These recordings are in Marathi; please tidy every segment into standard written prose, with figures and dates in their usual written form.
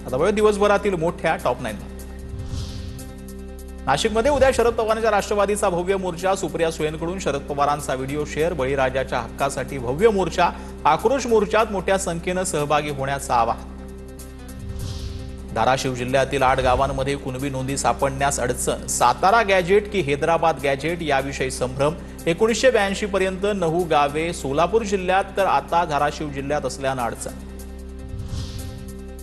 आता वळ दिवसभरातील मोठ्या टॉप 9 नाशिकमध्ये उद्या शरद पवारांच्या राष्ट्रवादीचा भव्य मोर्चा, सुप्रिया सुळेंकडून शरद पवारांचा व्हिडिओ शेअर, बळीराजाच्या हक्कासाठी भव्य मोर्चा, आक्रोश मोर्चात मोठ्या संख्येने सहभागी होण्याचं आवाहन. धाराशिव जिल्ह्यातील 8 गावांमध्ये कुणबी नोंदी सापडण्यास अडचण, सातारा गॅजेट की हैदराबाद गॅजेट याविषयी संभ्रम. 1982 पर्यंत 9 गावे सोलापूर जिल्ह्यात तर आता धाराशिव जिल्ह्यात असल्यानं अडचण.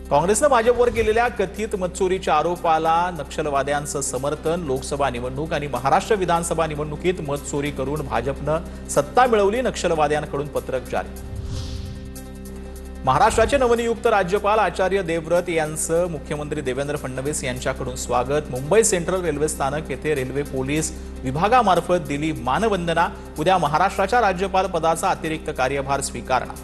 काँग्रेसनं भाजपवर केलेल्या कथित मतचोरीच्या आरोपाला नक्षलवाद्यांचं समर्थन. लोकसभा निवडणूक आणि महाराष्ट्र विधानसभा निवडणुकीत मतचोरी करून भाजपनं सत्ता मिळवली, नक्षलवाद्यांकडून पत्रक जारी. महाराष्ट्राचे नवनियुक्त राज्यपाल आचार्य देवव्रत यांचं मुख्यमंत्री देवेंद्र फडणवीस यांच्याकडून स्वागत. मुंबई सेंट्रल रेल्वे स्थानक येथे रेल्वे पोलीस विभागामार्फत दिली मानवंदना. उद्या महाराष्ट्राच्या राज्यपाल पदाचा अतिरिक्त कार्यभार स्वीकारणार.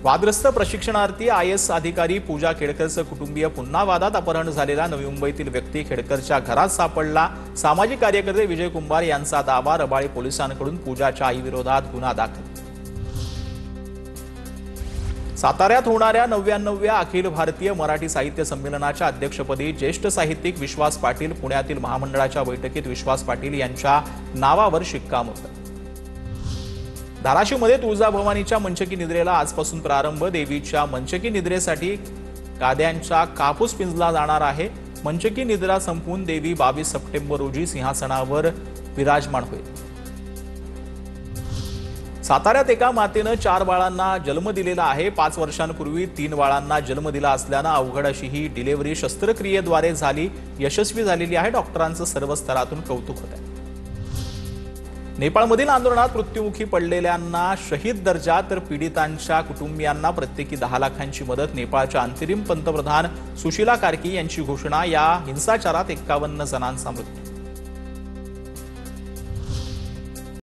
वादग्रस्त प्रशिक्षणार्थी IAS अधिकारी पूजा खेडकरचं कुटुंबीय पुन्हा वादात. अपहरण झालेला नवी मुंबईतील व्यक्ती खेडकरच्या घरात सापडला. सामाजिक कार्यकर्ते विजय कुंभार यांचा दावा. रबाळे पोलिसांकडून पूजाच्या आईविरोधात गुन्हा दाखल. साताऱ्यात होणाऱ्या 99व्या अखिल भारतीय मराठी साहित्य संमेलनाच्या अध्यक्षपदी ज्येष्ठ साहित्यिक विश्वास पाटील. पुण्यातील महामंडळाच्या बैठकीत विश्वास पाटील यांच्या नावावर शिक्कामोर्तब. धाराशिवमध्ये तुळजाभवानीच्या मंचकी निद्रेला आजपासून प्रारंभ. देवीच्या मंचकी निद्रेसाठी काद्यांचा कापूस पिंजला जाणार आहे. मंचकी निद्रा संपून देवी 22 सप्टेंबर रोजी सिंहासनावर विराजमान होईल. साताऱ्यात एका मातेनं 4 बाळांना जन्म दिलेला आहे. 5 वर्षांपूर्वी 3 बाळांना जन्म दिला असल्यानं अवघड अशी ही डिलिव्हरी शस्त्रक्रियेद्वारे यशस्वी झालेली आहे. डॉक्टरांचं सर्व स्तरातून कौतुक होत आहे. नेपाळमधील आंदोलनात मृत्युमुखी पडलेल्यांना शहीद दर्जा तर पीडितांच्या कुटुंबियांना प्रत्येकी 10 लाखांची मदत. नेपाळच्या अंतरिम पंतप्रधान सुशीला कार्की यांची घोषणा. या हिंसाचारात 51 जणांचा मृत्यू.